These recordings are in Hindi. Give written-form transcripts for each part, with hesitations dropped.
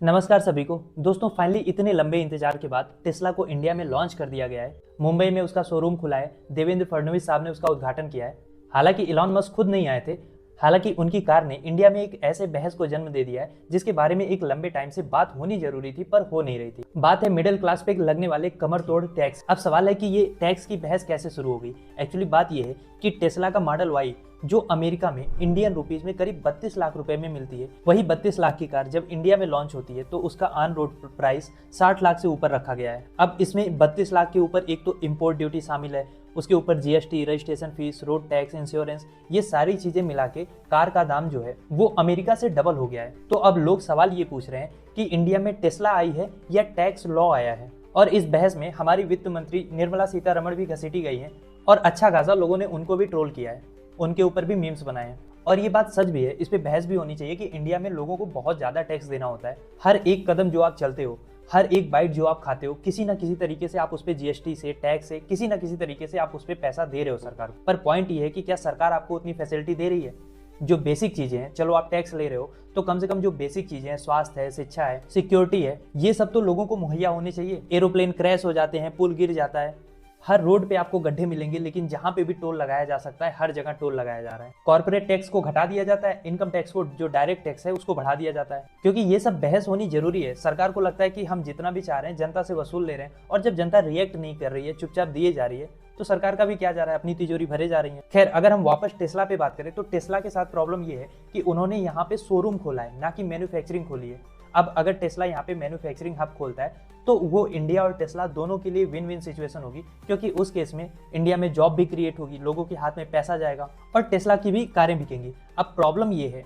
नमस्कार सभी को। दोस्तों, फाइनली इतने लंबे इंतजार के बाद टेस्ला को इंडिया में लॉन्च कर दिया गया है। मुंबई में उसका शोरूम खुला है। देवेंद्र फडणवीस साहब ने उसका उद्घाटन किया है। हालांकि इलॉन मस्क खुद नहीं आए थे। हालांकि उनकी कार ने इंडिया में एक ऐसे बहस को जन्म दे दिया है जिसके बारे में एक लंबे टाइम से बात होनी जरूरी थी पर हो नहीं रही थी। बात है मिडिल क्लास पे लगने वाले कमर तोड़ टैक्स। अब सवाल है कि ये टैक्स की बहस कैसे शुरू हो गई। एक्चुअली बात ये है कि टेस्ला का मॉडल वाई जो अमेरिका में इंडियन रुपीज में करीब 32 लाख रुपए में मिलती है, वही 32 लाख की कार जब इंडिया में लॉन्च होती है तो उसका ऑन रोड प्राइस 60 लाख से ऊपर रखा गया है। अब इसमें 32 लाख के ऊपर एक तो इम्पोर्ट ड्यूटी शामिल है, उसके ऊपर GST, registration fees, road tax, insurance, ये सारी चीजें मिला के कार का दाम जो है वो अमेरिका से डबल हो गया है। तो अब लोग सवाल ये पूछ रहे हैं कि इंडिया में टेस्ला आई है या टैक्स लॉ आया है। और इस बहस में हमारी वित्त मंत्री निर्मला सीतारमण भी घसीटी गई है और अच्छा खासा लोगों ने उनको भी ट्रोल किया है, उनके ऊपर भी मीम्स बनाए हैं। और ये बात सच भी है, इस पे बहस भी होनी चाहिए कि इंडिया में लोगों को बहुत ज्यादा टैक्स देना होता है। हर एक कदम जो आप चलते हो, हर एक बाइट जो आप खाते हो, किसी ना किसी तरीके से आप उस पे जीएसटी से, टैक्स से, किसी ना किसी तरीके से आप उस पे पैसा दे रहे हो सरकार को। पर पॉइंट ये है कि क्या सरकार आपको उतनी फैसिलिटी दे रही है? जो बेसिक चीजें हैं, चलो आप टैक्स ले रहे हो तो कम से कम जो बेसिक चीजें हैं, स्वास्थ्य है, शिक्षा है, सिक्योरिटी है, ये सब तो लोगों को मुहैया होनी चाहिए। एरोप्लेन क्रैश हो जाते हैं, पुल गिर जाता है, हर रोड पे आपको गड्ढे मिलेंगे, लेकिन जहां पे भी टोल लगाया जा सकता है हर जगह टोल लगाया जा रहा है। कॉर्पोरेट टैक्स को घटा दिया जाता है, इनकम टैक्स को जो डायरेक्ट टैक्स है उसको बढ़ा दिया जाता है। क्योंकि ये सब बहस होनी जरूरी है। सरकार को लगता है कि हम जितना भी चाह रहे हैं जनता से वसूल ले रहे हैं, और जब जनता रिएक्ट नहीं कर रही है, चुपचाप दिए जा रही है, तो सरकार का भी क्या जा रहा है, अपनी तिजोरी भरे जा रही है। खैर, अगर हम वापस टेस्ला पे बात करें तो टेस्ला के साथ प्रॉब्लम ये है कि उन्होंने यहाँ पे शोरूम खोला है, ना कि मैन्युफैक्चरिंग खोली है। अब अगर टेस्ला यहाँ पे मैन्युफैक्चरिंग हब खोलता है तो वो इंडिया और टेस्ला दोनों के लिए विन विन सिचुएशन होगी, क्योंकि उस केस में इंडिया में जॉब भी क्रिएट होगी, लोगों के हाथ में पैसा जाएगा और टेस्ला की भी कारें बिकेंगी। अब प्रॉब्लम ये है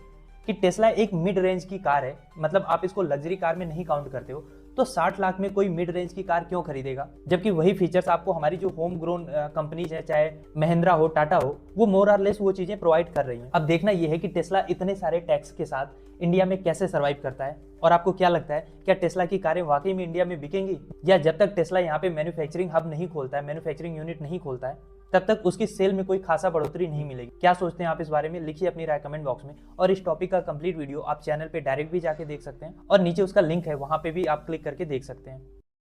कि टेस्ला एक मिड रेंज की कार है, मतलब आप इसको लग्जरी कार में नहीं काउंट करते हो, तो 60 लाख में कोई मिड रेंज की कार क्यों खरीदेगा, जबकि वही फीचर्स आपको हमारी जो होम ग्रोन कंपनीज है, चाहे महिंद्रा हो, टाटा हो, वो मोर और लेस वो चीजें प्रोवाइड कर रही हैं। अब देखना ये है कि टेस्ला इतने सारे टैक्स के साथ इंडिया में कैसे सर्वाइव करता है। और आपको क्या लगता है, क्या टेस्ला की कारें वाकई में इंडिया में बिकेंगी, या जब तक टेस्ला यहाँ पे मैन्युफैक्चरिंग हब नहीं खोलता है, मैन्युफैक्चरिंग यूनिट नहीं खोलता है, तब तक उसकी सेल में कोई खासा बढ़ोतरी नहीं मिलेगी? क्या सोचते हैं आप इस बारे में? लिखिए अपनी राय कमेंट बॉक्स में। और इस टॉपिक का कंप्लीट वीडियो आप चैनल पे डायरेक्ट भी जाके देख सकते हैं, और नीचे उसका लिंक है, वहां पे भी आप क्लिक करके देख सकते हैं।